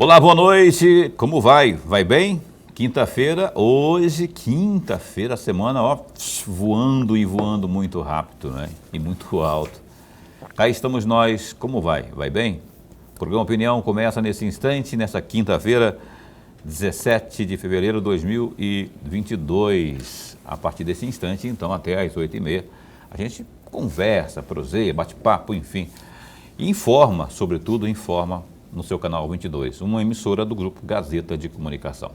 Olá, boa noite, como vai? Vai bem? Quinta-feira, hoje, quinta-feira, a semana, ó, voando e voando muito rápido, né? E muito alto. Cá estamos nós, como vai? Vai bem? O programa Opinião começa nesse instante, nessa quinta-feira, 17 de fevereiro de 2022. A partir desse instante, então, até às 8h30, a gente conversa, proseia, bate papo, enfim. E informa, sobretudo, informa no seu canal 22, uma emissora do Grupo Gazeta de Comunicação.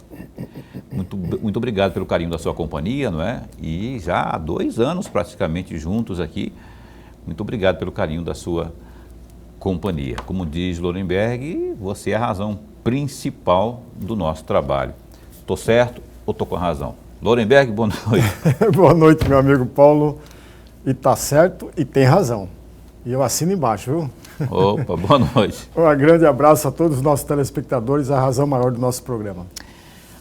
Muito obrigado pelo carinho da sua companhia, não é? E já há 2 anos praticamente juntos aqui. Muito obrigado pelo carinho da sua companhia. Como diz Lorenberg, você é a razão principal do nosso trabalho. Estou certo ou estou com razão? Lorenberg, boa noite. Boa noite, meu amigo Paulo. E tá certo e tem razão. E eu assino embaixo, viu? Opa, boa noite. Um grande abraço a todos os nossos telespectadores, a razão maior do nosso programa.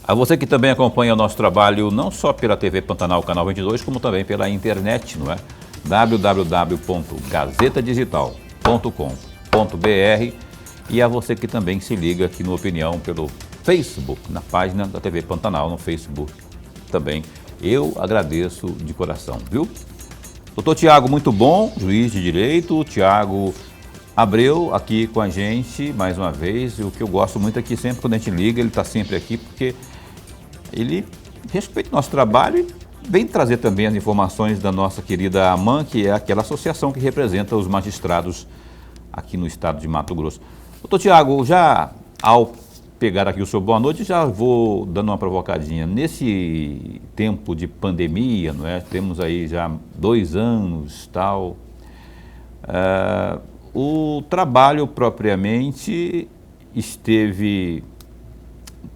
A você que também acompanha o nosso trabalho, não só pela TV Pantanal, Canal 22, como também pela internet, não é? www.gazetadigital.com.br. E a você que também se liga aqui no Opinião pelo Facebook, na página da TV Pantanal, no Facebook também. Eu agradeço de coração, viu? Doutor Tiago, muito bom, juiz de direito, Tiago Abreu aqui com a gente mais uma vez. E o que eu gosto muito aqui, sempre quando a gente liga, ele está sempre aqui, porque ele respeita o nosso trabalho e vem trazer também as informações da nossa querida AMAN, que é aquela associação que representa os magistrados aqui no estado de Mato Grosso. Doutor Tiago, já ao pegar aqui o seu boa noite, já vou dando uma provocadinha. Nesse tempo de pandemia, não é? Temos aí já 2 anos, tal. O trabalho propriamente esteve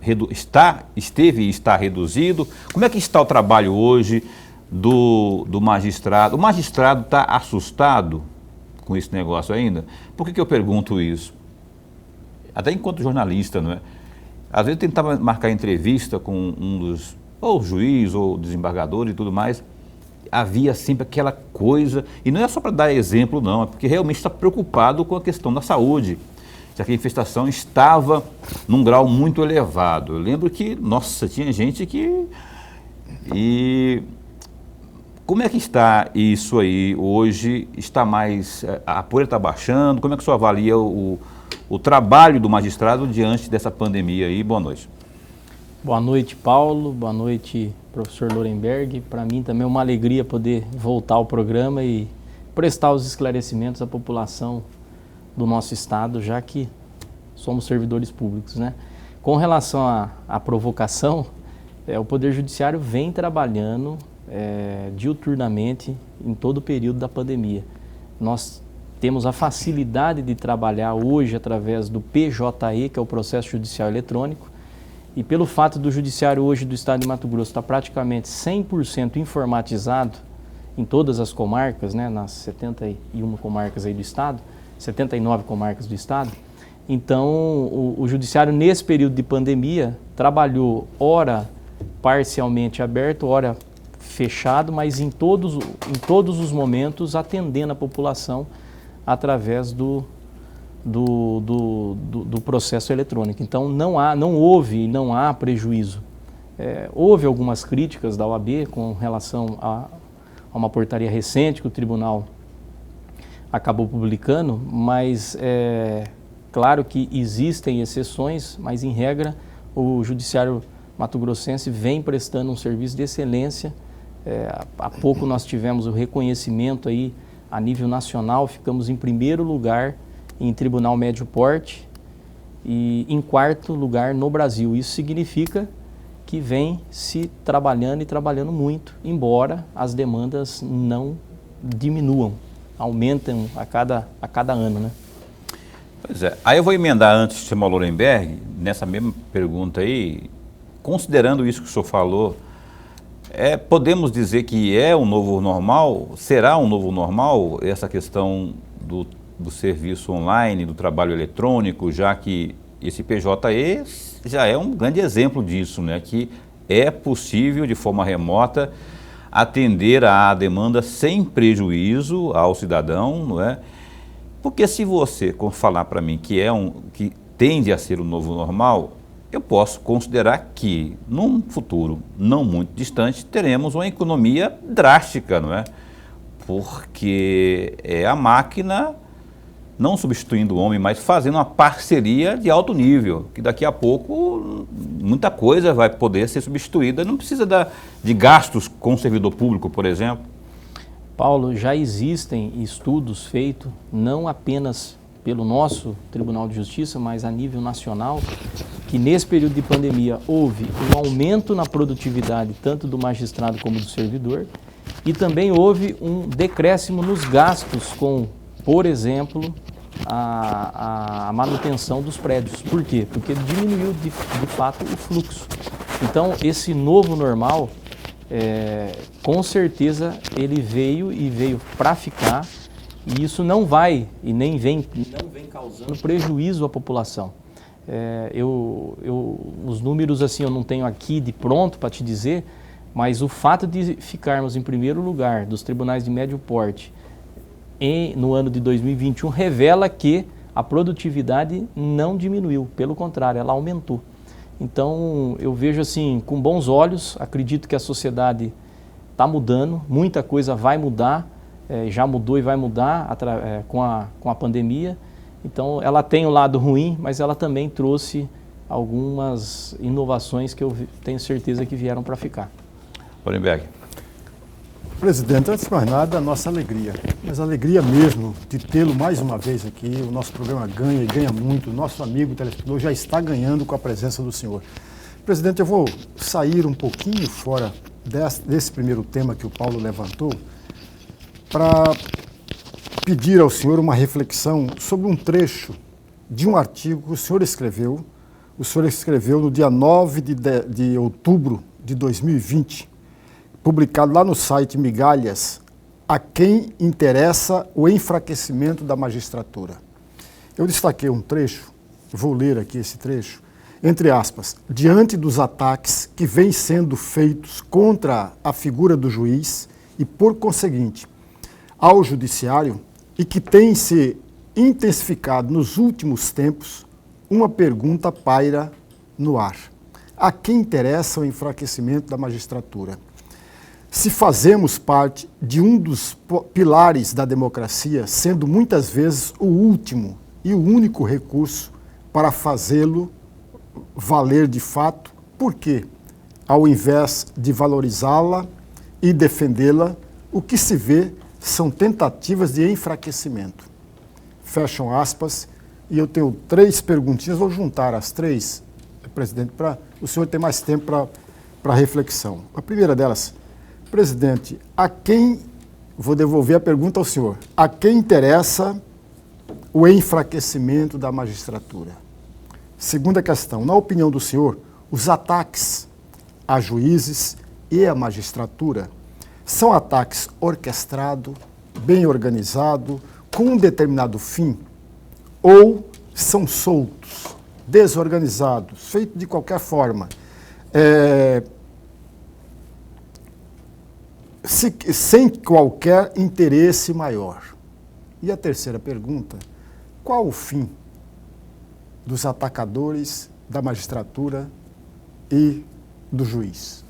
e está reduzido. Como é que está o trabalho hoje do magistrado? O magistrado está assustado com esse negócio ainda? Por que eu pergunto isso? Até enquanto jornalista, não é? Às vezes eu tentava marcar entrevista com um dos, ou juiz, ou desembargador e tudo mais, havia sempre aquela coisa, e não é só para dar exemplo não, é porque realmente está preocupado com a questão da saúde, já que a infestação estava num grau muito elevado. Eu lembro que, nossa, tinha gente que... E como é que está isso aí hoje? Está mais... A poeira está baixando? Como é que o senhor avalia o trabalho do magistrado diante dessa pandemia aí? Boa noite. Boa noite, Paulo. Boa noite, professor Lorenberg. Para mim também é uma alegria poder voltar ao programa e prestar os esclarecimentos à população do nosso estado, já que somos servidores públicos, né? Com relação à provocação, o Poder Judiciário vem trabalhando diuturnamente em todo o período da pandemia. Nós temos a facilidade de trabalhar hoje através do PJE, que é o Processo Judicial Eletrônico, e pelo fato do Judiciário hoje do Estado de Mato Grosso estar praticamente 100% informatizado em todas as comarcas, né, nas 71 comarcas aí do Estado, 79 comarcas do Estado, então o Judiciário nesse período de pandemia trabalhou ora parcialmente aberto, ora fechado, mas em todos os momentos atendendo a população através do processo eletrônico. Então não houve e não há prejuízo. Houve algumas críticas da OAB com relação a uma portaria recente que o tribunal acabou publicando, mas claro que existem exceções, mas em regra o Judiciário Mato-Grossense vem prestando um serviço de excelência. Há pouco nós tivemos o reconhecimento aí a nível nacional, ficamos em primeiro lugar em Tribunal Médio Porte e em 4º lugar no Brasil. Isso significa que vem se trabalhando e trabalhando muito, embora as demandas não diminuam, aumentam a cada ano, né? Pois é. Aí eu vou emendar antes de chamar o Lorenberg, nessa mesma pergunta aí, considerando isso que o senhor falou, podemos dizer que é um novo normal? Será um novo normal essa questão do serviço online, do trabalho eletrônico, já que esse PJE já é um grande exemplo disso, né? Que é possível, de forma remota, atender à demanda sem prejuízo ao cidadão, não é? Porque se você falar para mim que tende a ser o novo normal, eu posso considerar que, num futuro não muito distante, teremos uma economia drástica, não é? Porque é a máquina não substituindo o homem, mas fazendo uma parceria de alto nível, que daqui a pouco muita coisa vai poder ser substituída, não precisa de gastos com o servidor público, por exemplo. Paulo, já existem estudos feitos, não apenas pelo nosso Tribunal de Justiça, mas a nível nacional, que nesse período de pandemia houve um aumento na produtividade tanto do magistrado como do servidor, e também houve um decréscimo nos gastos com, por exemplo, a manutenção dos prédios. Por quê? Porque diminuiu de fato o fluxo. Então, esse novo normal, com certeza, ele veio para ficar, e isso não vai e não vem causando prejuízo à população. Os números assim eu não tenho aqui de pronto para te dizer, mas o fato de ficarmos em primeiro lugar dos tribunais de médio porte no ano de 2021 revela que a produtividade não diminuiu, pelo contrário, ela aumentou. Então, eu vejo assim, com bons olhos, acredito que a sociedade está mudando, muita coisa vai mudar, já mudou e vai mudar com a pandemia. Então, ela tem um lado ruim, mas ela também trouxe algumas inovações que eu tenho certeza que vieram para ficar. Lorenberg. Presidente, antes de mais nada, a nossa alegria, mas a alegria mesmo de tê-lo mais uma vez aqui. O nosso programa ganha e ganha muito. O nosso amigo telespectador já está ganhando com a presença do senhor. Presidente, eu vou sair um pouquinho fora desse primeiro tema que o Paulo levantou para pedir ao senhor uma reflexão sobre um trecho de um artigo que o senhor escreveu. O senhor escreveu no dia 9 de outubro de 2020, publicado lá no site Migalhas, a quem interessa o enfraquecimento da magistratura. Eu destaquei um trecho, vou ler aqui esse trecho, entre aspas, diante dos ataques que vêm sendo feitos contra a figura do juiz e, por conseguinte, ao judiciário, e que tem se intensificado nos últimos tempos, uma pergunta paira no ar. A quem interessa o enfraquecimento da magistratura? Se fazemos parte de um dos pilares da democracia, sendo muitas vezes o último e o único recurso para fazê-lo valer de fato, porque, ao invés de valorizá-la e defendê-la, o que se vê são tentativas de enfraquecimento. Fecham aspas, e eu tenho 3 perguntinhas, vou juntar as 3, presidente, para o senhor ter mais tempo para reflexão. A primeira delas: presidente, vou devolver a pergunta ao senhor, a quem interessa o enfraquecimento da magistratura? Segunda questão, na opinião do senhor, os ataques a juízes e à magistratura são ataques orquestrados, bem organizados, com um determinado fim, ou são soltos, desorganizados, feitos de qualquer forma, sem qualquer interesse maior? E a terceira pergunta: qual o fim dos atacadores da magistratura e do juiz?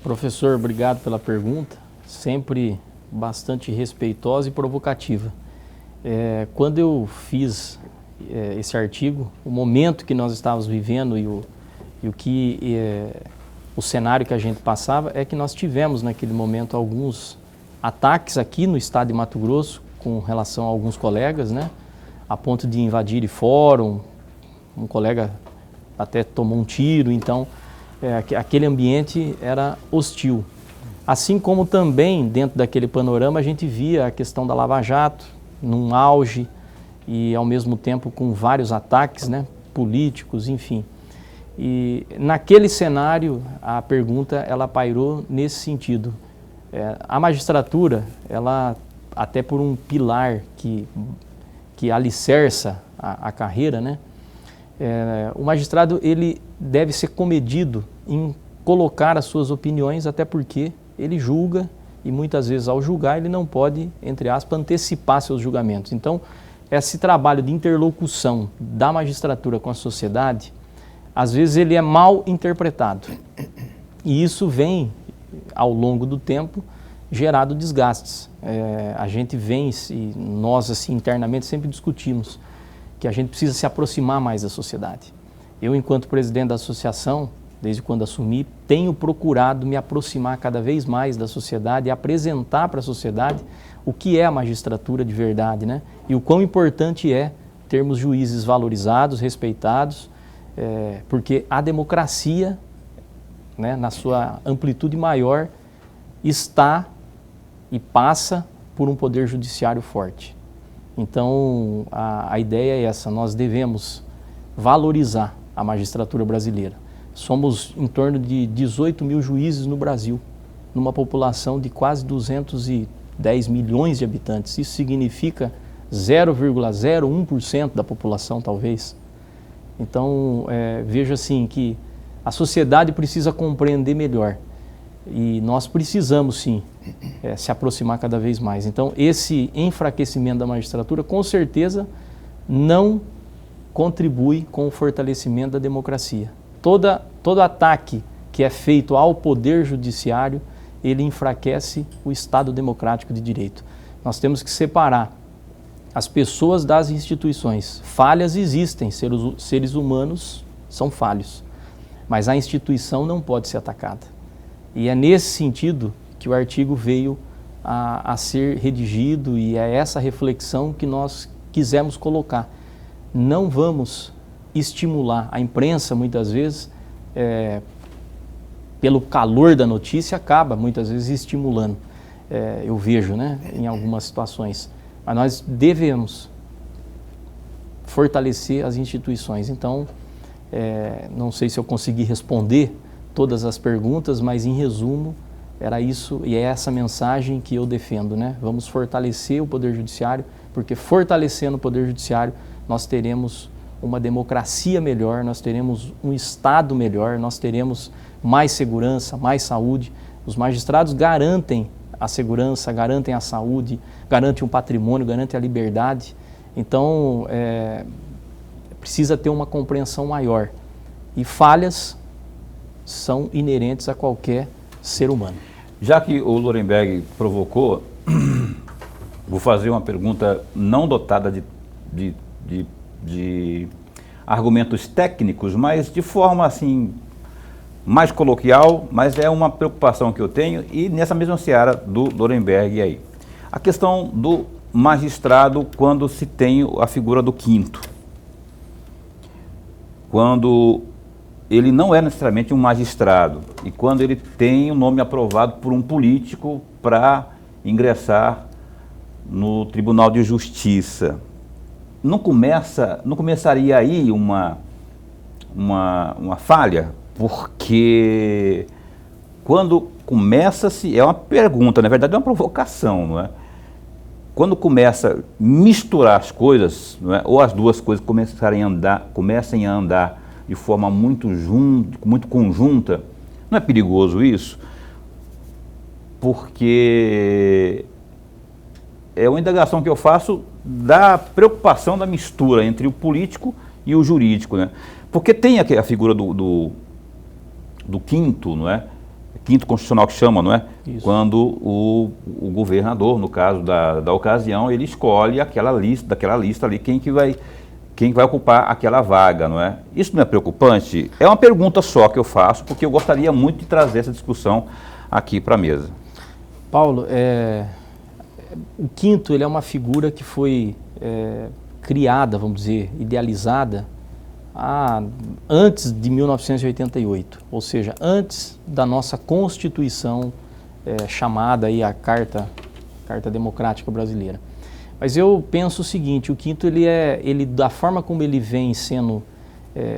Professor, obrigado pela pergunta, sempre bastante respeitosa e provocativa. Quando eu fiz esse artigo, o momento que nós estávamos vivendo e o cenário que a gente passava é que nós tivemos naquele momento alguns ataques aqui no estado de Mato Grosso com relação a alguns colegas, né, a ponto de invadir fórum, um colega até tomou um tiro, então aquele ambiente era hostil. Assim como também dentro daquele panorama a gente via a questão da Lava Jato num auge e ao mesmo tempo com vários ataques, né, políticos, enfim. E naquele cenário a pergunta ela pairou nesse sentido. A magistratura, ela até por um pilar que alicerça a carreira, né? O magistrado ele deve ser comedido em colocar as suas opiniões, até porque ele julga e muitas vezes ao julgar ele não pode, entre aspas, antecipar seus julgamentos. Então, esse trabalho de interlocução da magistratura com a sociedade, às vezes ele é mal interpretado. E isso vem, ao longo do tempo, gerado desgastes. A gente vem, e nós assim, internamente sempre discutimos que a gente precisa se aproximar mais da sociedade. Eu, enquanto presidente da associação, desde quando assumi, tenho procurado me aproximar cada vez mais da sociedade e apresentar para a sociedade o que é a magistratura de verdade, né? E o quão importante é termos juízes valorizados, respeitados, porque a democracia, né, na sua amplitude maior, está e passa por um poder judiciário forte. Então, a ideia é essa, nós devemos valorizar a magistratura brasileira. Somos em torno de 18 mil juízes no Brasil, numa população de quase 210 milhões de habitantes. Isso significa 0,01% da população, talvez. Então, vejo assim que a sociedade precisa compreender melhor e nós precisamos, sim, se aproximar cada vez mais. Então, esse enfraquecimento da magistratura, com certeza, não contribui com o fortalecimento da democracia. Todo ataque que é feito ao poder judiciário, ele enfraquece o Estado democrático de direito. Nós temos que separar as pessoas das instituições. Falhas existem, seres humanos são falhos, mas a instituição não pode ser atacada. E é nesse sentido que o artigo veio a ser redigido e é essa reflexão que nós quisemos colocar. Não vamos estimular a imprensa, muitas vezes, pelo calor da notícia, acaba muitas vezes estimulando. Eu vejo, né, em algumas situações. Mas nós devemos fortalecer as instituições. Então, não sei se eu consegui responder todas as perguntas, mas em resumo, era isso e é essa mensagem que eu defendo, né? Vamos fortalecer o Poder Judiciário, porque fortalecendo o Poder Judiciário, nós teremos uma democracia melhor, nós teremos um Estado melhor, nós teremos mais segurança, mais saúde. Os magistrados garantem a segurança, garantem a saúde, garantem o patrimônio, garantem a liberdade. Então, precisa ter uma compreensão maior. E falhas são inerentes a qualquer ser humano. Já que o Lorenberg provocou, vou fazer uma pergunta não dotada de argumentos técnicos, mas de forma assim mais coloquial, mas é uma preocupação que eu tenho e nessa mesma seara do Lorenberg aí. A questão do magistrado quando se tem a figura do quinto. Quando ele não é necessariamente um magistrado e quando ele tem o nome aprovado por um político para ingressar no Tribunal de Justiça. Não começaria aí uma falha? Porque quando começa-se, é uma pergunta, na verdade é uma provocação, não é? Quando começa a misturar as coisas, não é? Ou as duas coisas comecem a andar de forma muito conjunta, não é perigoso isso? Porque é uma indagação que eu faço da preocupação da mistura entre o político e o jurídico, né? Porque tem a figura do quinto, não é? Quinto constitucional que chama, não é? Isso. Quando o governador, no caso da ocasião, ele escolhe daquela lista ali quem vai ocupar aquela vaga, não é? Isso não é preocupante? É uma pergunta só que eu faço, porque eu gostaria muito de trazer essa discussão aqui para a mesa. Paulo, o quinto ele é uma figura que foi criada, vamos dizer, idealizada antes de 1988, ou seja, antes da nossa Constituição chamada aí a Carta Democrática Brasileira. Mas eu penso o seguinte, o quinto ele da forma como ele vem sendo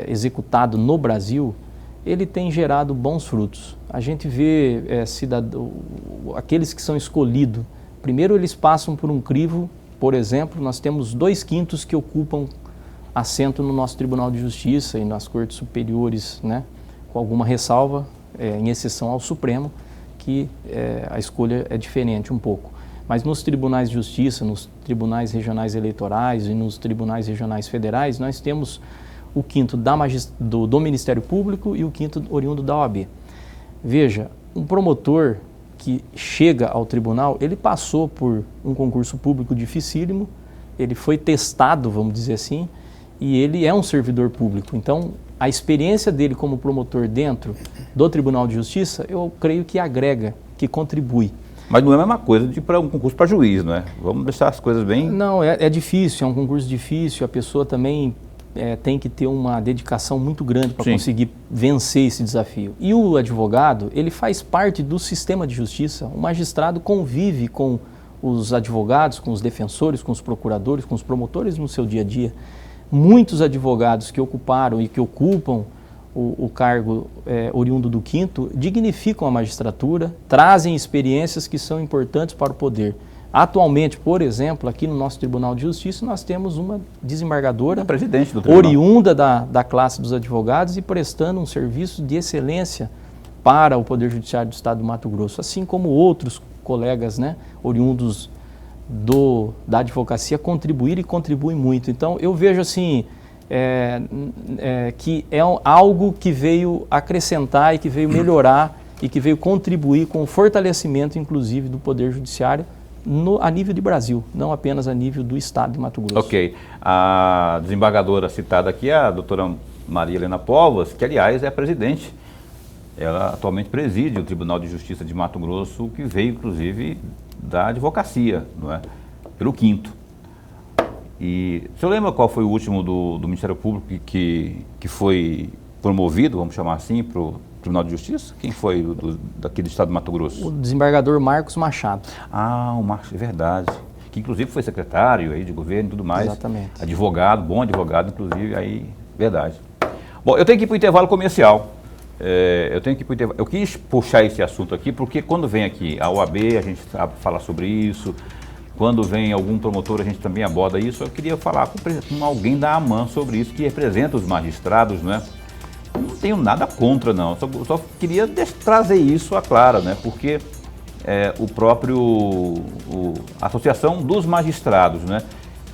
executado no Brasil, ele tem gerado bons frutos. A gente vê aqueles que são escolhidos, primeiro eles passam por um crivo, por exemplo, nós temos 2/5 que ocupam assento no nosso Tribunal de Justiça e nas Cortes Superiores, né, com alguma ressalva, em exceção ao Supremo, que a escolha é diferente um pouco. Mas nos tribunais de justiça, nos tribunais regionais eleitorais e nos tribunais regionais federais, nós temos o quinto do Ministério Público e o quinto oriundo da OAB. Veja, um promotor que chega ao tribunal, ele passou por um concurso público dificílimo, ele foi testado, vamos dizer assim, e ele é um servidor público. Então, a experiência dele como promotor dentro do Tribunal de Justiça, eu creio que agrega, que contribui. Mas não é a mesma coisa de para um concurso para juiz, não é? Vamos deixar as coisas bem... Não, é difícil, é um concurso difícil, a pessoa também tem que ter uma dedicação muito grande para conseguir vencer esse desafio. E o advogado, ele faz parte do sistema de justiça. O magistrado convive com os advogados, com os defensores, com os procuradores, com os promotores no seu dia a dia. Muitos advogados que ocuparam e que ocupam o cargo oriundo do quinto dignificam a magistratura, trazem experiências que são importantes para o poder. Atualmente, por exemplo, aqui no nosso Tribunal de Justiça, nós temos uma desembargadora presidente do tribunal, oriunda da classe dos advogados e prestando um serviço de excelência para o Poder Judiciário do Estado do Mato Grosso, assim como outros colegas, né, oriundos da advocacia contribuem muito. Então, eu vejo assim, que é algo que veio acrescentar e que veio melhorar e que veio contribuir com o fortalecimento, inclusive, do Poder Judiciário a nível de Brasil, não apenas a nível do Estado de Mato Grosso. Ok. A desembargadora citada aqui é a doutora Maria Helena Povas, que, aliás, é a presidente. Ela atualmente preside o Tribunal de Justiça de Mato Grosso, que veio, inclusive, da advocacia, não é? Pelo quinto. E o senhor lembra qual foi o último do Ministério Público que foi promovido, vamos chamar assim, para o Tribunal de Justiça? Quem foi daqui do Estado do Mato Grosso? O desembargador Marcos Machado. Ah, o Marcos, é verdade. Que inclusive foi secretário aí de governo e tudo mais. Exatamente. Advogado, bom advogado, inclusive, aí, verdade. Bom, eu tenho que ir para o intervalo comercial. Eu quis puxar esse assunto aqui porque quando vem aqui a OAB, a gente fala sobre isso. Quando vem algum promotor, a gente também aborda isso. Eu queria falar com alguém da AMAN sobre isso, que representa os magistrados, né? Não tenho nada contra, não. Só queria trazer isso à clara, né? Porque a Associação dos Magistrados, né?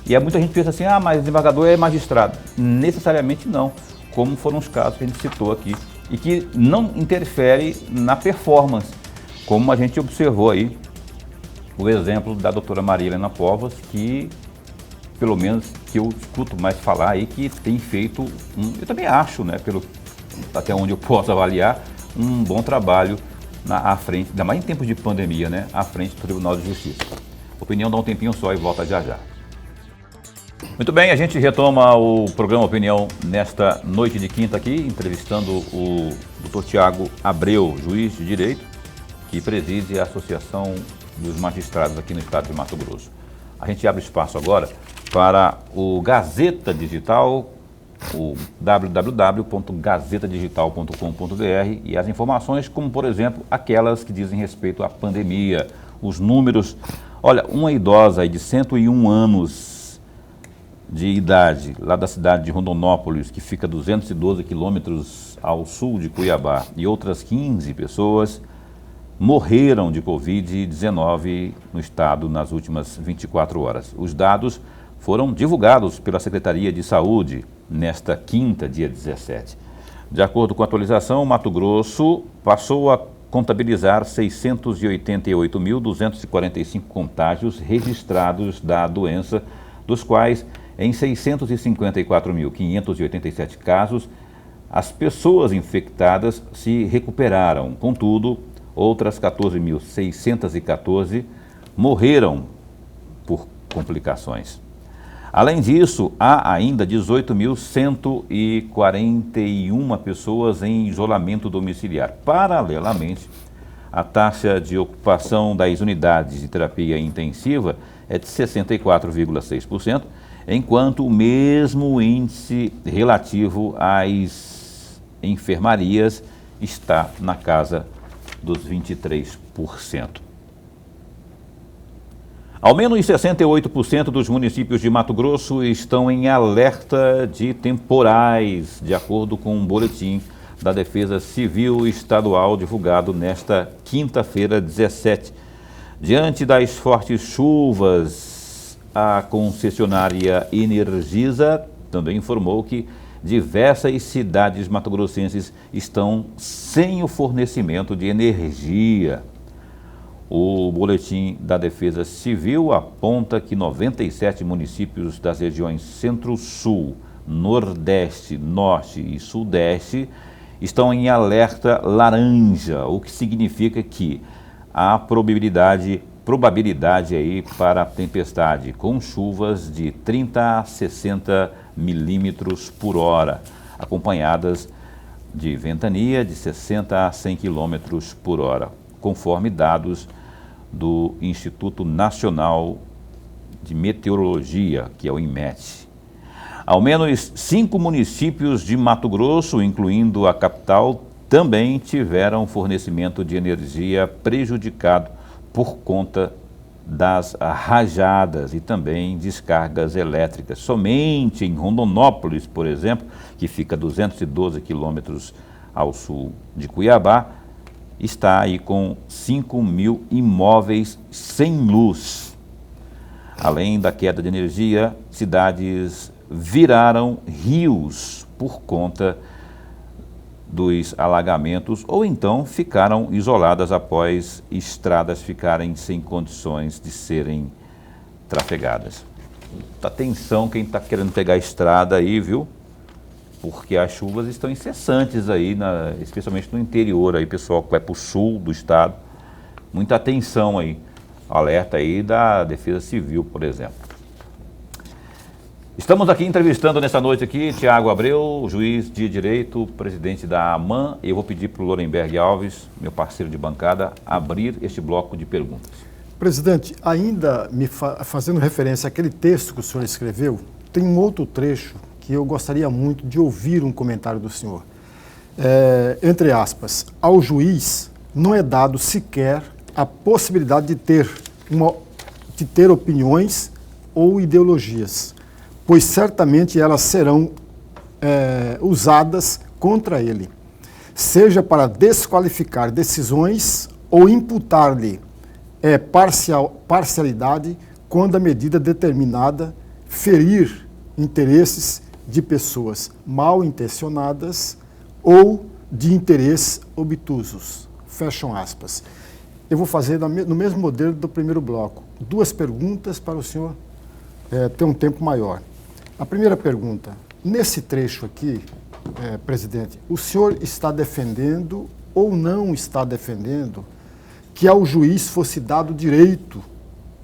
E muita gente pensa assim, mas o desembargador é magistrado. Necessariamente não, como foram os casos que a gente citou aqui. E que não interfere na performance, como a gente observou aí o exemplo da doutora Maria Helena Povas, que, pelo menos, que eu escuto mais falar aí, que tem feito, eu também acho, né, até onde eu posso avaliar, um bom trabalho à frente, ainda mais em tempos de pandemia, né, à frente do Tribunal de Justiça. Opinião dá um tempinho só e volta já já. Muito bem, a gente retoma o programa Opinião nesta noite de quinta aqui, entrevistando o Dr. Tiago Abreu, juiz de direito, que preside a Associação dos Magistrados aqui no estado de Mato Grosso. A gente abre espaço agora para o Gazeta Digital, o www.gazetadigital.com.br, e as informações como, por exemplo, aquelas que dizem respeito à pandemia, os números. Olha, uma idosa aí de 101 anos de idade, lá da cidade de Rondonópolis, que fica a 212 quilômetros ao sul de Cuiabá, e outras 15 pessoas morreram de Covid-19 no estado nas últimas 24 horas. Os dados foram divulgados pela Secretaria de Saúde nesta quinta, dia 17. De acordo com a atualização, Mato Grosso passou a contabilizar 688.245 contágios registrados da doença, dos quais, em 654.587 casos, as pessoas infectadas se recuperaram. Contudo, outras 14.614 morreram por complicações. Além disso, há ainda 18.141 pessoas em isolamento domiciliar. Paralelamente, a taxa de ocupação das unidades de terapia intensiva é de 64,6%, enquanto o mesmo índice relativo às enfermarias está na casa dos 23%. Ao menos 68% dos municípios de Mato Grosso estão em alerta de temporais, de acordo com um boletim da Defesa Civil Estadual divulgado nesta quinta-feira, 17 Diante das fortes chuvas, a concessionária Energisa também informou que diversas cidades mato-grossenses estão sem o fornecimento de energia. O boletim da Defesa Civil aponta que 97 municípios das regiões Centro-Sul, Nordeste, Norte e Sudeste estão em alerta laranja, o que significa que há probabilidade aí para a tempestade, com chuvas de 30 a 60 milímetros por hora, acompanhadas de ventania de 60 a 100 quilômetros por hora, conforme dados do Instituto Nacional de Meteorologia, que é o INMET. Ao menos 5 municípios de Mato Grosso, incluindo a capital, também tiveram fornecimento de energia prejudicado por conta das rajadas e também descargas elétricas. Somente em Rondonópolis, por exemplo, que fica a 212 quilômetros ao sul de Cuiabá, está aí com 5.000 imóveis sem luz. Além da queda de energia, cidades viraram rios por conta dos alagamentos ou então ficaram isoladas após estradas ficarem sem condições de serem trafegadas. Atenção quem está querendo pegar a estrada aí, viu? Porque as chuvas estão incessantes aí, especialmente no interior, aí pessoal que vai para o sul do estado. Muita atenção aí, alerta aí da Defesa Civil, por exemplo. Estamos aqui entrevistando nessa noite aqui Tiago Abreu, juiz de direito, presidente da AMAN. Eu vou pedir para o Lorenberg Alves, meu parceiro de bancada, abrir este bloco de perguntas. Presidente, ainda fazendo referência àquele texto que o senhor escreveu, tem um outro trecho que eu gostaria muito de ouvir um comentário do senhor. Entre aspas, ao juiz não é dado sequer a possibilidade de ter opiniões ou ideologias, pois certamente elas serão usadas contra ele, seja para desqualificar decisões ou imputar-lhe parcialidade quando a medida determinada ferir interesses de pessoas mal intencionadas ou de interesses obtusos. Fecham aspas. Eu vou fazer no mesmo modelo do primeiro bloco. 2 perguntas para o senhor ter um tempo maior. A primeira pergunta, nesse trecho aqui, presidente, o senhor está defendendo ou não está defendendo que ao juiz fosse dado o direito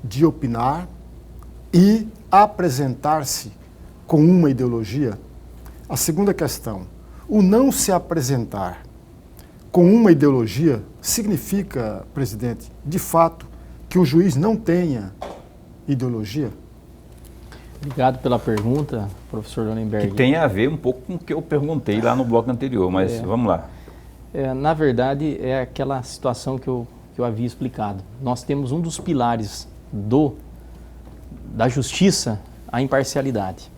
de opinar e apresentar-se com uma ideologia? A segunda questão, o não se apresentar com uma ideologia significa, presidente, de fato, que o juiz não tenha ideologia? Obrigado pela pergunta, professor Lorenberg. Que tem a ver um pouco com o que eu perguntei lá no bloco anterior, mas vamos lá. Na verdade, é aquela situação que eu havia explicado. Nós temos um dos pilares da justiça, a imparcialidade.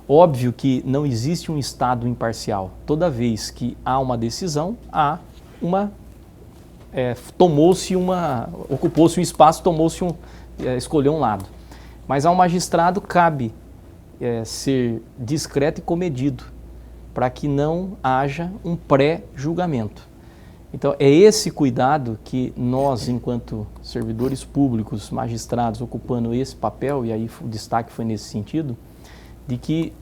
Óbvio que não existe um Estado imparcial. Toda vez que há uma decisão, ocupou-se um espaço, escolheu um lado. Mas ao magistrado cabe ser discreto e comedido, para que não haja um pré-julgamento. Então, é esse cuidado que nós, enquanto servidores públicos, magistrados, ocupando esse papel, e aí o destaque foi nesse sentido, de que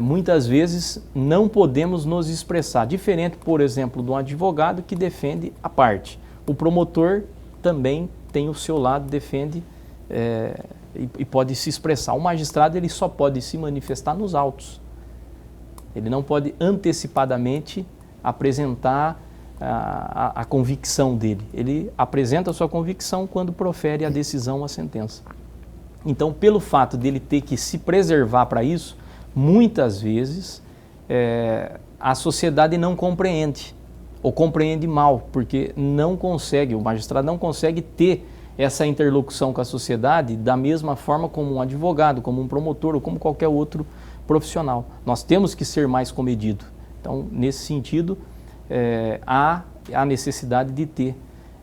muitas vezes não podemos nos expressar, diferente, por exemplo, de um advogado que defende a parte. O promotor também tem o seu lado, defende e pode se expressar. O magistrado ele só pode se manifestar nos autos. Ele não pode antecipadamente apresentar a convicção dele. Ele apresenta a sua convicção quando profere a decisão, a sentença. Então, pelo fato dele ter que se preservar para isso, muitas vezes a sociedade não compreende, ou compreende mal, porque o magistrado não consegue ter essa interlocução com a sociedade da mesma forma como um advogado, como um promotor ou como qualquer outro profissional. Nós temos que ser mais comedido. Então, nesse sentido, há a necessidade de ter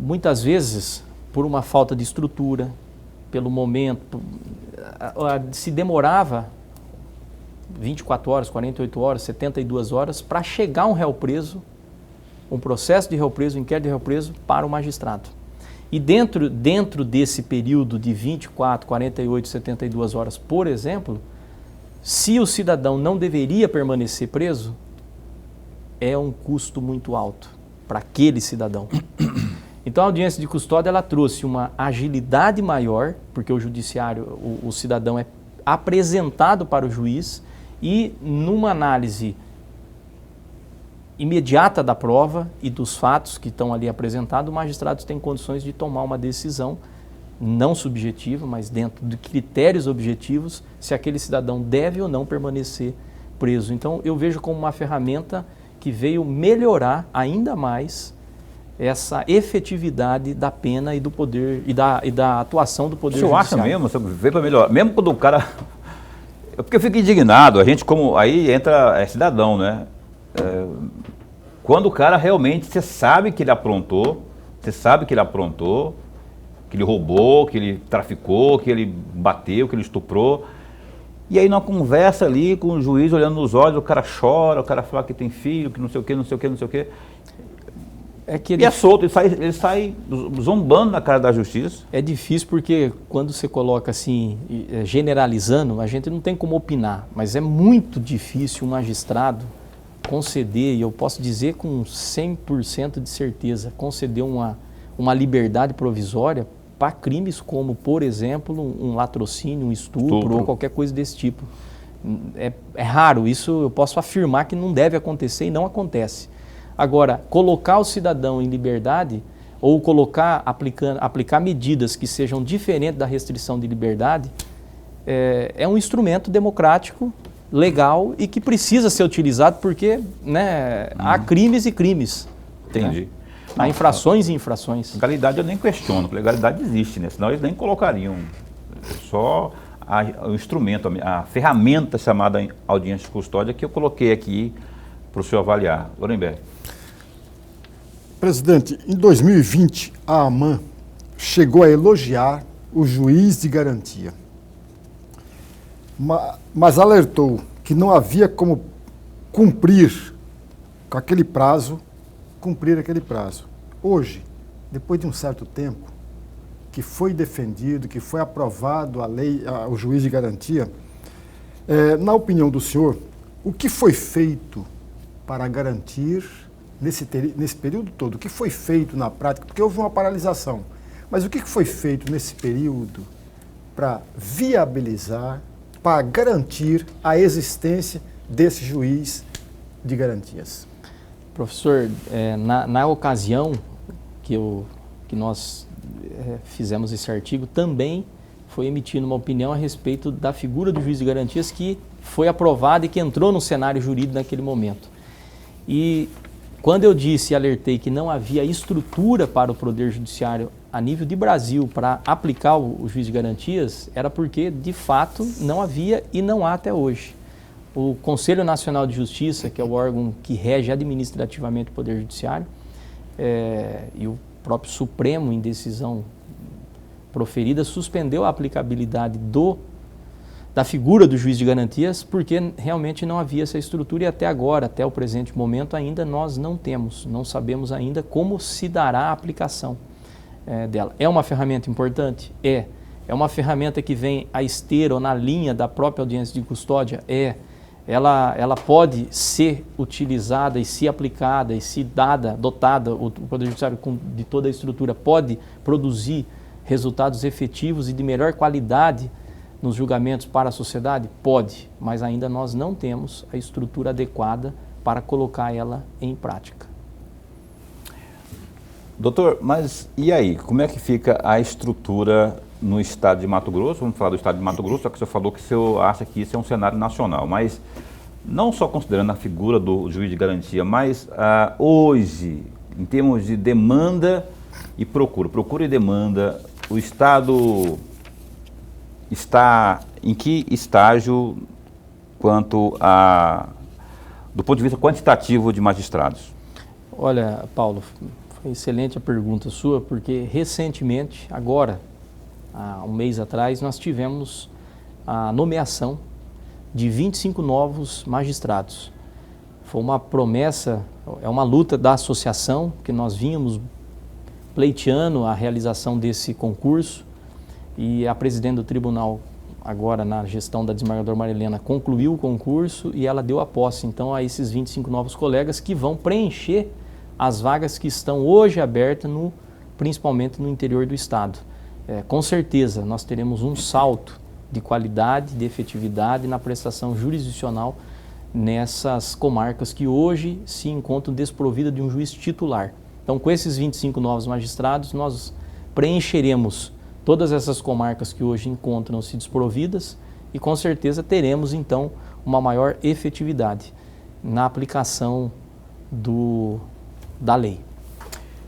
muitas vezes, por uma falta de estrutura, pelo momento, se demorava 24 horas, 48 horas, 72 horas para chegar um réu preso, um processo de réu preso, um inquérito de réu preso para o magistrado. E dentro desse período de 24, 48, 72 horas, por exemplo, se o cidadão não deveria permanecer preso, é um custo muito alto para aquele cidadão. Então a audiência de custódia ela trouxe uma agilidade maior, porque o judiciário, o cidadão é apresentado para o juiz e numa análise imediata da prova e dos fatos que estão ali apresentados, o magistrado tem condições de tomar uma decisão não subjetiva, mas dentro de critérios objetivos, se aquele cidadão deve ou não permanecer preso. Então eu vejo como uma ferramenta que veio melhorar ainda mais essa efetividade da pena e do poder e da atuação do poder judiciário. O senhor acha mesmo, você vê para melhor, mesmo quando o cara... Porque eu fico indignado, a gente como... Aí entra cidadão, né? Quando o cara realmente, você sabe que ele aprontou, que ele roubou, que ele traficou, que ele bateu, que ele estuprou, e aí numa conversa ali com o juiz olhando nos olhos, o cara chora, o cara fala que tem filho, que não sei o que, não sei o que, não sei o que. E é solto, ele sai zombando na cara da justiça. É difícil porque quando você coloca assim, generalizando, a gente não tem como opinar, mas é muito difícil um magistrado conceder, e eu posso dizer com 100% de certeza, conceder uma liberdade provisória para crimes como, por exemplo, um latrocínio, um estupro ou qualquer coisa desse tipo. É raro, isso eu posso afirmar que não deve acontecer e não acontece. Agora, colocar o cidadão em liberdade ou aplicar medidas que sejam diferentes da restrição de liberdade é um instrumento democrático, legal e que precisa ser utilizado porque, né, há crimes e crimes. Entendi. Né? Há infrações e infrações. Legalidade eu nem questiono, legalidade existe, né? Senão eles nem colocariam. Só o instrumento, a ferramenta chamada audiência de custódia que eu coloquei aqui para o senhor avaliar. Lorenberg. Presidente, em 2020, a AMAN chegou a elogiar o juiz de garantia, mas alertou que não havia como cumprir aquele prazo. Hoje, depois de um certo tempo, que foi defendido, que foi aprovado a lei, o juiz de garantia, na opinião do senhor, o que foi feito para garantir, nesse período todo, o que foi feito na prática, porque houve uma paralisação, mas o que foi feito nesse período para viabilizar, para garantir a existência desse juiz de garantias? Professor, na ocasião que nós fizemos esse artigo, também foi emitida uma opinião a respeito da figura do juiz de garantias que foi aprovada e que entrou no cenário jurídico naquele momento. E quando eu disse e alertei que não havia estrutura para o Poder Judiciário a nível de Brasil para aplicar o juiz de garantias, era porque, de fato, não havia e não há até hoje. O Conselho Nacional de Justiça, que é o órgão que rege administrativamente o Poder Judiciário, e o próprio Supremo, em decisão proferida, suspendeu a aplicabilidade da figura do juiz de garantias, porque realmente não havia essa estrutura e até agora, até o presente momento, ainda nós não temos, não sabemos ainda como se dará a aplicação dela. É uma ferramenta importante? É uma ferramenta que vem à esteira ou na linha da própria audiência de custódia? Ela pode ser utilizada e se aplicada e se dotada, o Poder Judiciário de toda a estrutura pode produzir resultados efetivos e de melhor qualidade nos julgamentos para a sociedade? Pode, mas ainda nós não temos a estrutura adequada para colocar ela em prática. Doutor, mas e aí? Como é que fica a estrutura no estado de Mato Grosso? Vamos falar do estado de Mato Grosso, só que o senhor falou que o senhor acha que isso é um cenário nacional, mas não só considerando a figura do juiz de garantia, mas hoje, em termos de demanda e procura e demanda, o estado está em que estágio do ponto de vista quantitativo de magistrados? Olha, Paulo, Foi excelente a pergunta sua, porque recentemente, agora, há um mês atrás, nós tivemos a nomeação de 25 novos magistrados. Foi uma promessa, é uma luta da associação, que nós vínhamos pleiteando a realização desse concurso, e a presidente do tribunal, agora na gestão da desembargadora Maria Helena, concluiu o concurso e ela deu a posse, então, a esses 25 novos colegas que vão preencher as vagas que estão hoje abertas, principalmente no interior do estado. Com certeza, nós teremos um salto de qualidade, de efetividade na prestação jurisdicional nessas comarcas que hoje se encontram desprovidas de um juiz titular. Então, com esses 25 novos magistrados, nós preencheremos todas essas comarcas que hoje encontram-se desprovidas e, com certeza, teremos, então, uma maior efetividade na aplicação da lei.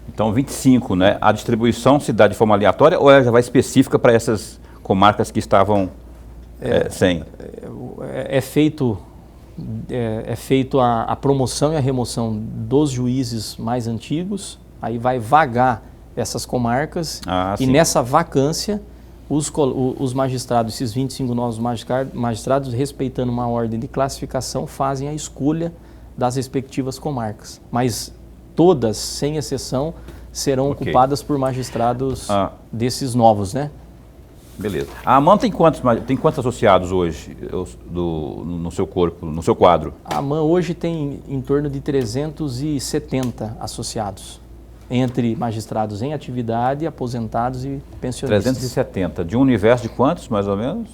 Então, 25, né? A distribuição se dá de forma aleatória ou ela já vai específica para essas comarcas que estavam sem? É feito a promoção e a remoção dos juízes mais antigos, aí vai vagar essas comarcas e nessa vacância os magistrados, esses 25 novos magistrados, respeitando uma ordem de classificação, fazem a escolha das respectivas comarcas. Mas todas, sem exceção, serão ocupadas por magistrados desses novos, né? Beleza. A AMAN tem quantos associados hoje no seu corpo, no seu quadro? A AMAN hoje tem em torno de 370 associados, entre magistrados em atividade, aposentados e pensionistas. 370. De um universo de quantos, mais ou menos?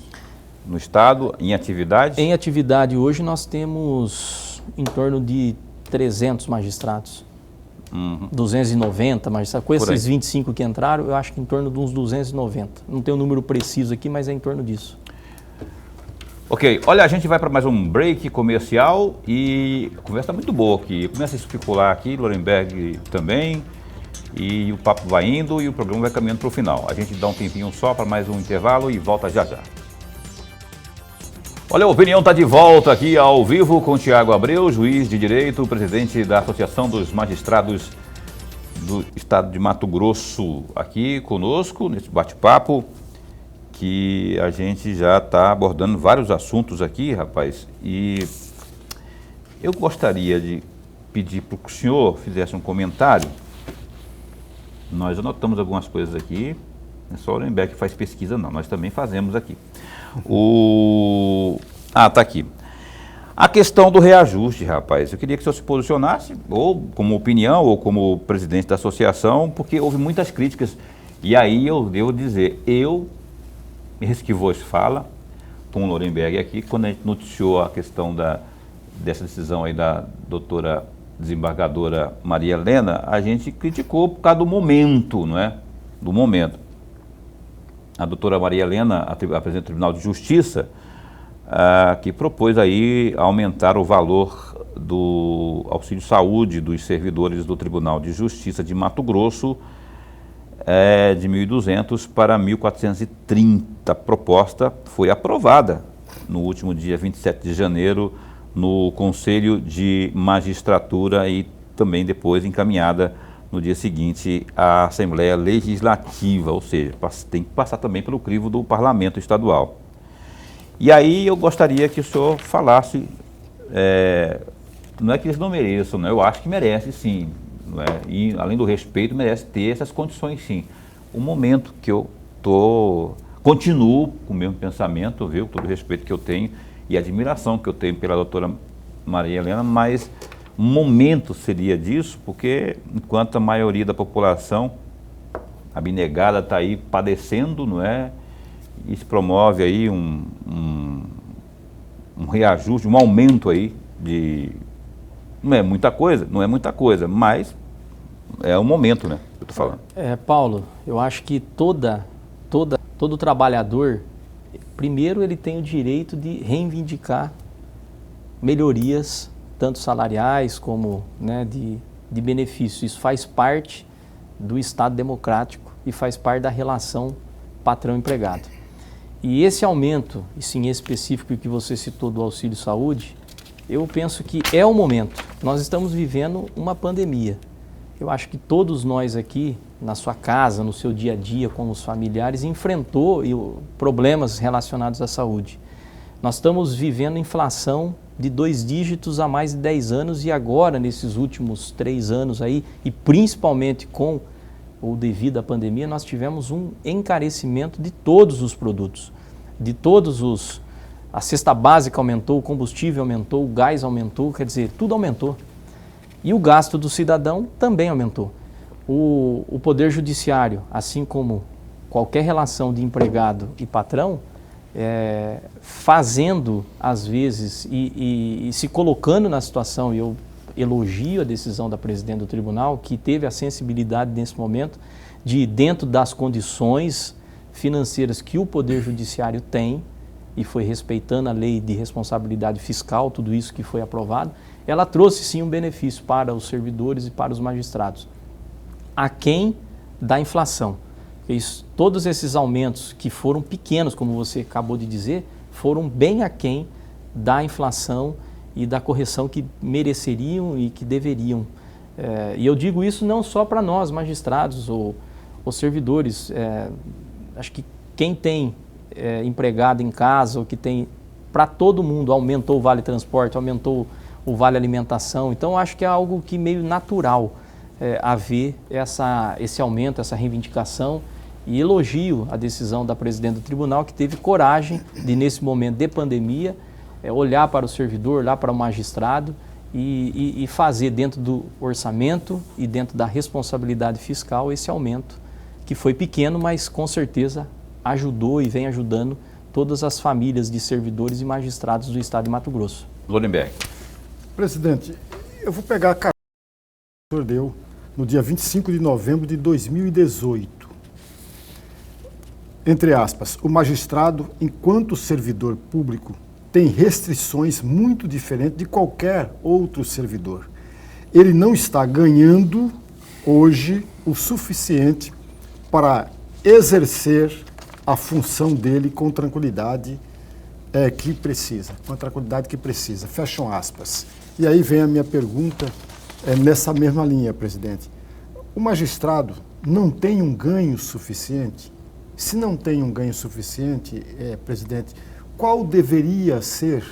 No estado, em atividade? Em atividade hoje nós temos em torno de 300 magistrados. 290 magistrados. Com esses 25 que entraram, eu acho que em torno de uns 290. Não tenho o número preciso aqui, mas é em torno disso. Ok, olha, a gente vai para mais um break comercial e a conversa está muito boa aqui. Começa a especular aqui, Lorenberg também, e o papo vai indo e o programa vai caminhando para o final. A gente dá um tempinho só para mais um intervalo e volta já já. Olha, a opinião está de volta aqui ao vivo com Tiago Abreu, juiz de direito, presidente da Associação dos Magistrados do Estado de Mato Grosso, aqui conosco nesse bate-papo, que a gente já está abordando vários assuntos aqui, rapaz, e eu gostaria de pedir para que o senhor fizesse um comentário. Nós anotamos algumas coisas aqui, não é só o Lorenberg que faz pesquisa não, nós também fazemos aqui. Tá aqui. A questão do reajuste, rapaz, eu queria que o senhor se posicionasse, ou como opinião, ou como presidente da associação, porque houve muitas críticas, e aí eu devo dizer, esse que vos fala, com o Lorenberg aqui, quando a gente noticiou a questão dessa decisão aí da doutora desembargadora Maria Helena, a gente criticou por causa do momento, não é? Do momento. A doutora Maria Helena, a presidente do Tribunal de Justiça, que propôs aí aumentar o valor do auxílio saúde dos servidores do Tribunal de Justiça de Mato Grosso de 1.200 para 1.430. A proposta foi aprovada no último dia 27 de janeiro no Conselho de Magistratura e também depois encaminhada no dia seguinte à Assembleia Legislativa, ou seja, tem que passar também pelo crivo do Parlamento Estadual. E aí eu gostaria que o senhor falasse, não é que eles não mereçam, né? Eu acho que merece sim, não é? E além do respeito, merece ter essas condições sim. O momento que eu continuo com o mesmo pensamento, viu? Todo o respeito que eu tenho e a admiração que eu tenho pela doutora Maria Helena, mas um momento seria disso, porque enquanto a maioria da população abnegada está aí padecendo, não é? E se promove aí um reajuste, um aumento aí não é muita coisa, mas é o momento, né? Que eu estou falando. Paulo, eu acho que todo trabalhador, primeiro ele tem o direito de reivindicar melhorias, tanto salariais como, né, de benefícios. Isso faz parte do Estado democrático e faz parte da relação patrão-empregado. E esse aumento, e em específico que você citou do auxílio saúde, eu penso que é o momento. Nós estamos vivendo uma pandemia eu acho que todos nós aqui, na sua casa, no seu dia a dia, com os familiares, enfrentou problemas relacionados à saúde. Nós estamos vivendo inflação de 2 dígitos há mais de 10 anos e agora, nesses últimos 3 anos aí, e principalmente com ou devido à pandemia, nós tivemos um encarecimento de todos os produtos, de todos os... A cesta básica aumentou, o combustível aumentou, o gás aumentou, quer dizer, tudo aumentou. E o gasto do cidadão também aumentou. O Poder Judiciário, assim como qualquer relação de empregado e patrão, fazendo, às vezes, e se colocando na situação, e eu elogio a decisão da presidente do tribunal, que teve a sensibilidade nesse momento de, dentro das condições financeiras que o Poder Judiciário tem, e foi respeitando a lei de responsabilidade fiscal, tudo isso que foi aprovado, ela trouxe sim um benefício para os servidores e para os magistrados, aquém da inflação. Todos esses aumentos que foram pequenos, como você acabou de dizer, foram bem aquém da inflação e da correção que mereceriam e que deveriam. E eu digo isso não só para nós, magistrados ou servidores. Acho que quem tem empregado em casa, ou que tem, para todo mundo, aumentou o vale transporte, aumentou o vale alimentação. Então, acho que é algo que meio natural haver esse aumento, essa reivindicação. E elogio a decisão da presidente do tribunal, que teve coragem de, nesse momento de pandemia, olhar para o servidor, olhar para o magistrado e fazer dentro do orçamento e dentro da responsabilidade fiscal esse aumento, que foi pequeno, mas com certeza ajudou e vem ajudando todas as famílias de servidores e magistrados do estado de Mato Grosso. Lorenberg. Presidente, eu vou pegar a carta que o senhor deu no dia 25 de novembro de 2018. Entre aspas, o magistrado, enquanto servidor público, tem restrições muito diferentes de qualquer outro servidor. Ele não está ganhando hoje o suficiente para exercer a função dele com tranquilidade que precisa, com a tranquilidade que precisa. Fecham aspas. E aí vem a minha pergunta nessa mesma linha, presidente. O magistrado não tem um ganho suficiente? Se não tem um ganho suficiente, presidente, qual deveria ser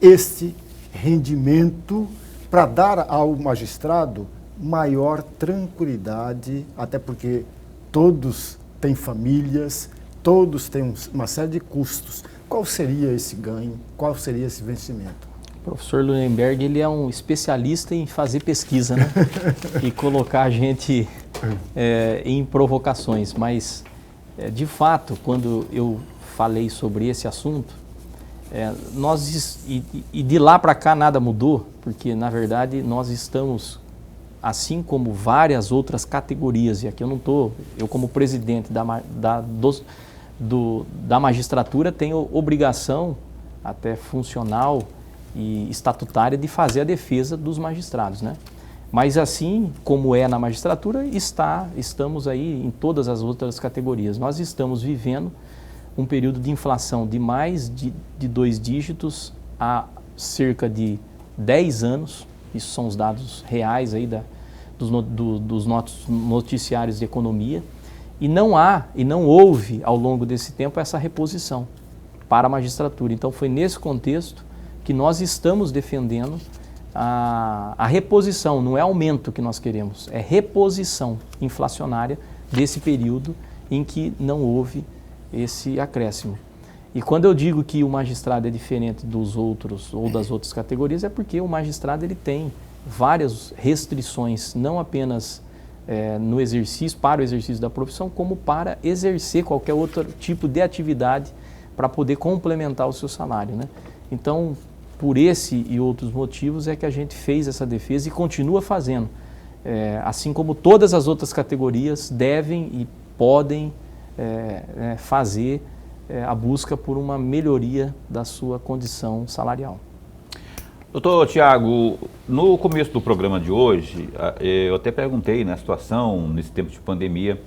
este rendimento para dar ao magistrado maior tranquilidade, até porque todos têm famílias, todos têm uma série de custos. Qual seria esse ganho? Qual seria esse vencimento? O professor Lorenberg, ele é um especialista em fazer pesquisa, né? E colocar a gente em provocações, mas... de fato, quando eu falei sobre esse assunto, e de lá para cá nada mudou, porque na verdade nós estamos, assim como várias outras categorias, e aqui eu não estou, eu como presidente da magistratura tenho obrigação, até funcional e estatutária, de fazer a defesa dos magistrados, né? Mas assim como é na magistratura, estamos aí em todas as outras categorias. Nós estamos vivendo um período de inflação de mais de 2 dígitos há cerca de 10 anos. Isso são os dados reais aí dos nossos noticiários de economia. E não houve ao longo desse tempo essa reposição para a magistratura. Então foi nesse contexto que nós estamos defendendo a reposição, não é aumento que nós queremos, é reposição inflacionária desse período em que não houve esse acréscimo. E quando eu digo que o magistrado é diferente dos outros ou das outras categorias, é porque o magistrado ele tem várias restrições, não apenas no exercício, para o exercício da profissão, como para exercer qualquer outro tipo de atividade para poder complementar o seu salário, né? Então, por esse e outros motivos é que a gente fez essa defesa e continua fazendo. Assim como todas as outras categorias devem e podem fazer a busca por uma melhoria da sua condição salarial. Doutor Tiago, no começo do programa de hoje, eu até perguntei na situação, nesse tempo de pandemia,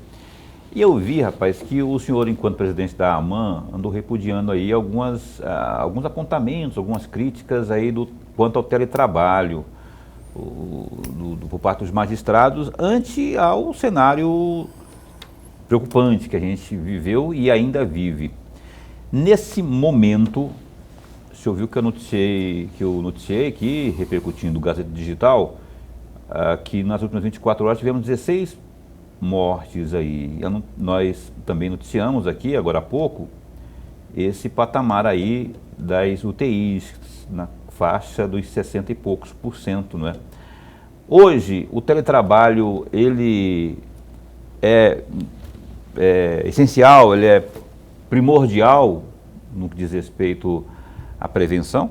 e eu vi, rapaz, que o senhor, enquanto presidente da AMAN, andou repudiando aí alguns apontamentos, algumas críticas aí quanto ao teletrabalho. por parte dos magistrados ante ao cenário preocupante que a gente viveu e ainda vive. Nesse momento, você ouviu que eu noticiei aqui, repercutindo o Gazeta Digital, que nas últimas 24 horas tivemos 16 mortes aí. Nós também noticiamos aqui, agora há pouco, esse patamar aí das UTIs, na faixa dos 60 e poucos %, não é? Hoje, o teletrabalho, ele é essencial, ele é primordial no que diz respeito à prevenção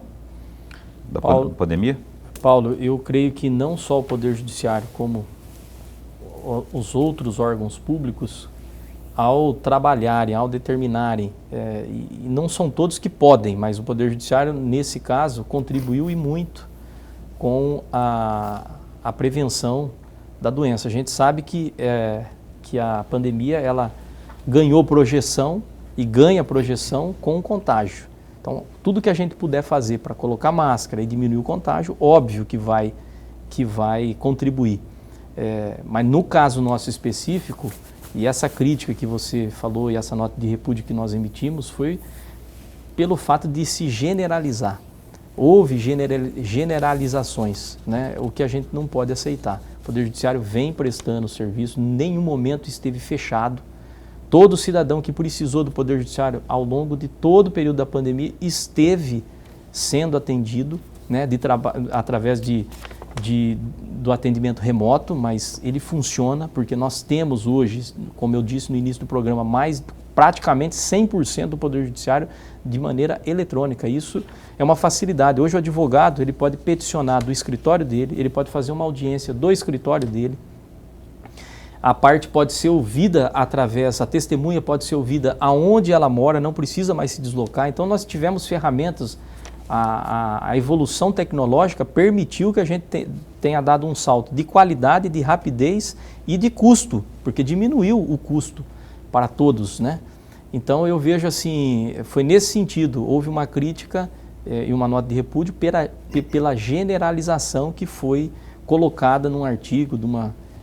da pandemia? Paulo, eu creio que não só o Poder Judiciário, como os outros órgãos públicos, ao trabalharem, ao determinarem, e não são todos que podem, mas o Poder Judiciário, nesse caso, contribuiu e muito com a prevenção da doença. A gente sabe que a pandemia, ela ganhou projeção e ganha projeção com o contágio. Então, tudo que a gente puder fazer para colocar máscara e diminuir o contágio, óbvio que vai contribuir. Mas no caso nosso específico, e essa crítica que você falou e essa nota de repúdio que nós emitimos foi pelo fato de se generalizar. Houve generalizações, né? O que a gente não pode aceitar. O Poder Judiciário vem prestando serviço, em nenhum momento esteve fechado. Todo cidadão que precisou do Poder Judiciário ao longo de todo o período da pandemia esteve sendo atendido, né, através do atendimento remoto, mas ele funciona porque nós temos hoje, como eu disse no início do programa, praticamente 100% do Poder Judiciário de maneira eletrônica. Isso é uma facilidade. Hoje o advogado ele pode peticionar do escritório dele, ele pode fazer uma audiência do escritório dele, a parte pode ser ouvida a testemunha pode ser ouvida aonde ela mora, não precisa mais se deslocar. Então nós tivemos ferramentas, a evolução tecnológica permitiu que a gente tenha dado um salto de qualidade, de rapidez e de custo, porque diminuiu o custo para todos, né? Então eu vejo assim, foi nesse sentido, houve uma crítica e uma nota de repúdio pela generalização que foi colocada num artigo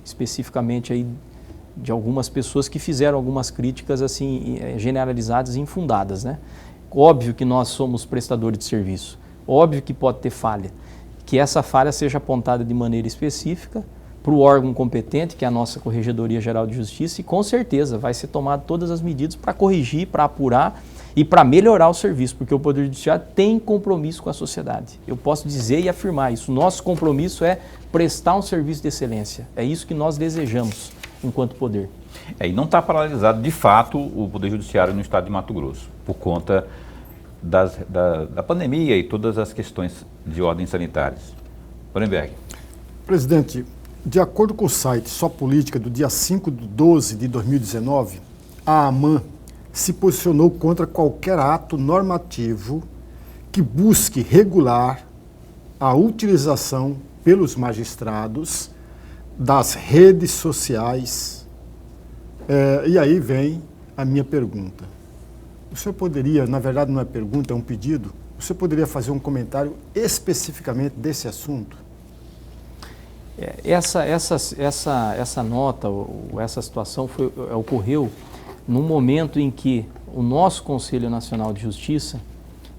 especificamente aí de algumas pessoas que fizeram algumas críticas assim generalizadas e infundadas, né? Óbvio que nós somos prestadores de serviço, óbvio que pode ter falha, que essa falha seja apontada de maneira específica para o órgão competente, que é a nossa Corregedoria Geral de Justiça, e com certeza vai ser tomado todas as medidas para corrigir, para apurar e para melhorar o serviço, porque o Poder Judiciário tem compromisso com a sociedade. Eu posso dizer e afirmar isso. Nosso compromisso é prestar um serviço de excelência. É isso que nós desejamos enquanto poder. E não está paralisado, de fato, o Poder Judiciário no estado de Mato Grosso, por conta da pandemia e todas as questões de ordem sanitárias. Lorenberg. Presidente, de acordo com o site Só Política, do dia 5/12 de 2019, a AMAN se posicionou contra qualquer ato normativo que busque regular a utilização pelos magistrados das redes sociais. E aí vem a minha pergunta. O senhor poderia, na verdade não é pergunta, é um pedido, o senhor poderia fazer um comentário especificamente desse assunto? Essa nota, ou essa situação ocorreu num momento em que o nosso Conselho Nacional de Justiça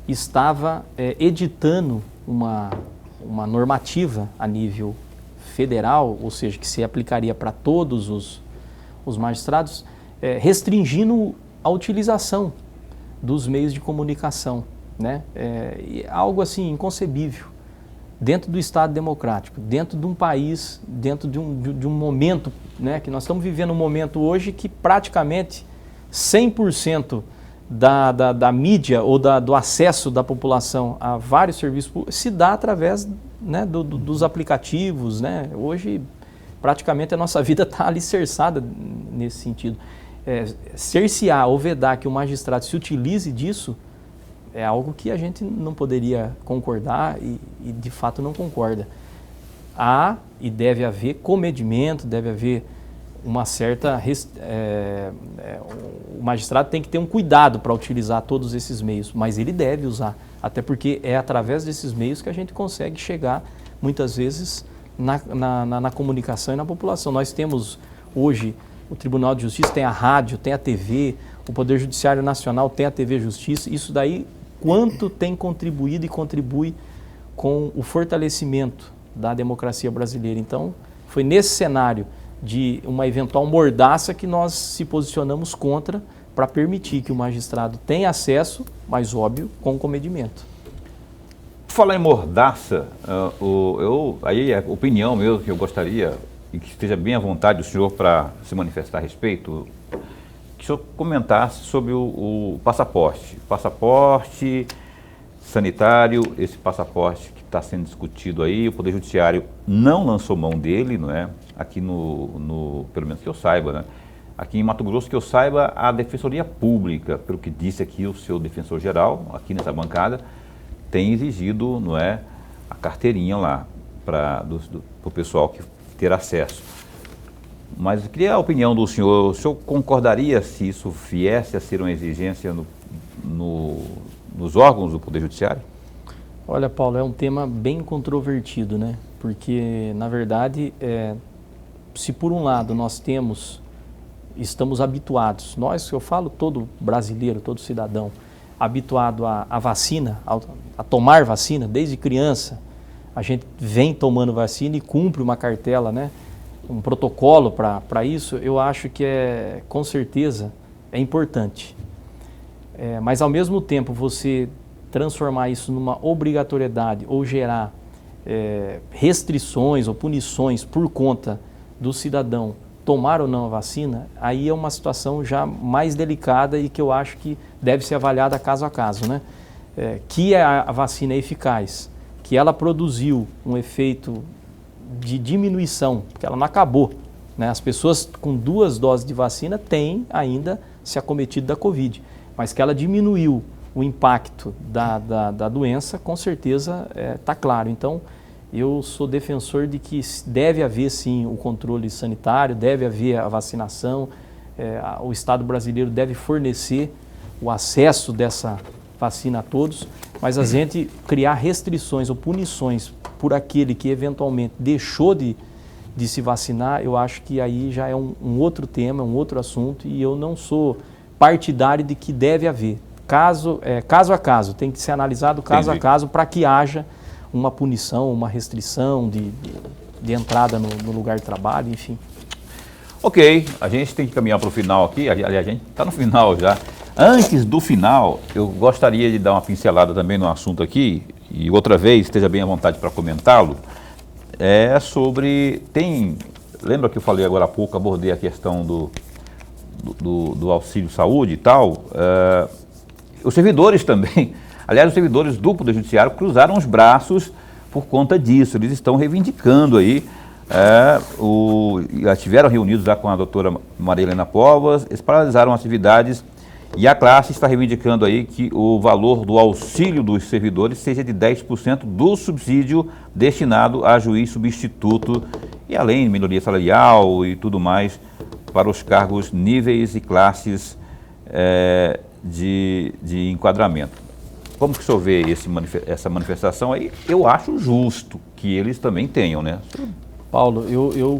estava editando uma normativa a nível federal, ou seja, que se aplicaria para todos os magistrados, restringindo a utilização dos meios de comunicação, né? Algo assim inconcebível dentro do Estado democrático, dentro de um país, dentro de um momento, né, que nós estamos vivendo um momento hoje que praticamente 100% da mídia ou do acesso da população a vários serviços públicos se dá através, né, dos aplicativos, né? Hoje praticamente a nossa vida está alicerçada nesse sentido. Cercear ou vedar que o magistrado se utilize disso é algo que a gente não poderia concordar e de fato não concorda. Há e deve haver comedimento, deve haver uma certa... o magistrado tem que ter um cuidado para utilizar todos esses meios, mas ele deve usar, até porque é através desses meios que a gente consegue chegar, muitas vezes, na comunicação e na população. Nós temos hoje o Tribunal de Justiça, tem a rádio, tem a TV, o Poder Judiciário Nacional tem a TV Justiça. Isso daí, quanto tem contribuído e contribui com o fortalecimento da democracia brasileira. Então, foi nesse cenário de uma eventual mordaça que nós se posicionamos contra, para permitir que o magistrado tenha acesso, mas óbvio, com comedimento. Falar em mordaça, aí é opinião mesmo que eu gostaria, e que esteja bem à vontade o senhor para se manifestar a respeito, que o senhor comentasse sobre o passaporte sanitário, esse passaporte que está sendo discutido aí, o Poder Judiciário não lançou mão dele, não é? Aqui pelo menos que eu saiba, né? Aqui em Mato Grosso, que eu saiba, a Defensoria Pública, pelo que disse aqui o seu defensor-geral, aqui nessa bancada, tem exigido, não é, a carteirinha lá para o pessoal que ter acesso. Mas eu queria a opinião do senhor. O senhor concordaria se isso viesse a ser uma exigência nos órgãos do Poder Judiciário? Olha, Paulo, é um tema bem controvertido, né? Porque, na verdade, se por um lado nós estamos habituados, eu falo todo brasileiro, todo cidadão, habituado à vacina, a tomar vacina desde criança, a gente vem tomando vacina e cumpre uma cartela, né? Um protocolo para isso, eu acho que com certeza é importante. Mas ao mesmo tempo você transformar isso numa obrigatoriedade ou gerar restrições ou punições por conta do cidadão tomar ou não a vacina, aí é uma situação já mais delicada e que eu acho que deve ser avaliada caso a caso, né? Que a vacina é eficaz, que ela produziu um efeito de diminuição, porque ela não acabou, né? As pessoas com 2 doses de vacina têm ainda se acometido da Covid, mas que ela diminuiu o impacto da doença, com certeza está claro. Então, eu sou defensor de que deve haver sim o controle sanitário, deve haver a vacinação, o Estado brasileiro deve fornecer o acesso dessa vacina a todos, mas a gente criar restrições ou punições por aquele que eventualmente deixou de se vacinar, eu acho que aí já é um outro tema, um outro assunto, e eu não sou partidário de que deve haver. Caso a caso, tem que ser analisado caso a caso para que haja uma punição, uma restrição de entrada no lugar de trabalho, enfim. Ok, a gente tem que caminhar para o final aqui, aliás, a gente está no final já. Antes do final, eu gostaria de dar uma pincelada também no assunto aqui, e outra vez, esteja bem à vontade para comentá-lo, lembra que eu falei agora há pouco, abordei a questão do auxílio saúde e tal, os servidores também. Aliás, os servidores do Poder Judiciário cruzaram os braços por conta disso. Eles estão reivindicando aí, já estiveram reunidos já com a doutora Maria Helena Povas, eles paralisaram atividades e a classe está reivindicando aí que o valor do auxílio dos servidores seja de 10% do subsídio destinado a juiz substituto e além de melhoria salarial e tudo mais para os cargos, níveis e classes de enquadramento. Como que o senhor vê essa manifestação aí? Eu acho justo que eles também tenham, né? Paulo,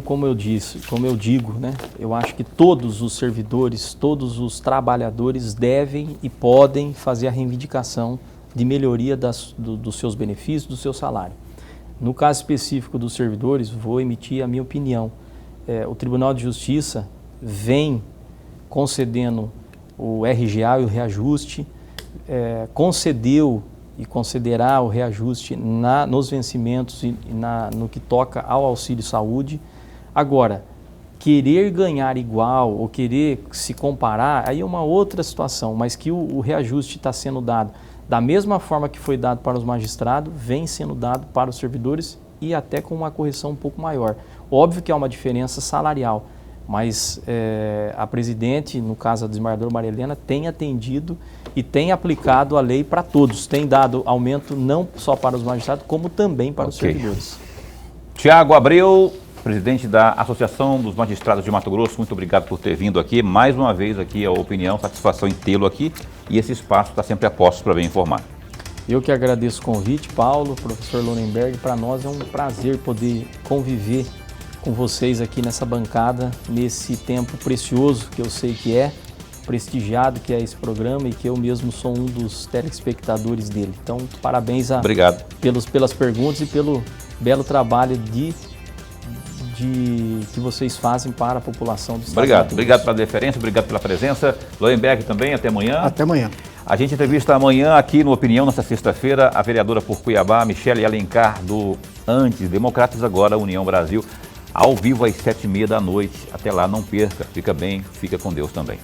como eu digo, né? Eu acho que todos os servidores, todos os trabalhadores devem e podem fazer a reivindicação de melhoria dos seus benefícios, do seu salário. No caso específico dos servidores, vou emitir a minha opinião. O Tribunal de Justiça vem concedendo o RGA e o reajuste, concedeu e concederá o reajuste nos vencimentos e no que toca ao auxílio saúde. Agora, querer ganhar igual ou querer se comparar, aí é uma outra situação, mas que o reajuste está sendo dado da mesma forma que foi dado para os magistrados, vem sendo dado para os servidores e até com uma correção um pouco maior. Óbvio que há uma diferença salarial, mas a presidente, no caso a desembargadora Maria Helena, tem atendido e tem aplicado a lei para todos, tem dado aumento não só para os magistrados, como também para os servidores. Tiago Abreu, presidente da Associação dos Magistrados de Mato Grosso, muito obrigado por ter vindo aqui, mais uma vez aqui a opinião, satisfação em tê-lo aqui, e esse espaço está sempre a postos para bem informar. Eu que agradeço o convite, Paulo, professor Lorenberg. Para nós é um prazer poder conviver com vocês aqui nessa bancada, nesse tempo precioso que eu sei que é, prestigiado que é esse programa e que eu mesmo sou um dos telespectadores dele. Então, parabéns Obrigado. pelas perguntas e pelo belo trabalho que vocês fazem para a população do estado. Obrigado pela deferência, obrigado pela presença. Lorenberg também, até amanhã. Até amanhã. A gente entrevista amanhã aqui no Opinião, nesta sexta-feira, a vereadora por Cuiabá, Michele Alencar, do Antes Democratas, agora União Brasil, ao vivo às 7h30 da noite. Até lá, não perca, fica bem, fica com Deus também.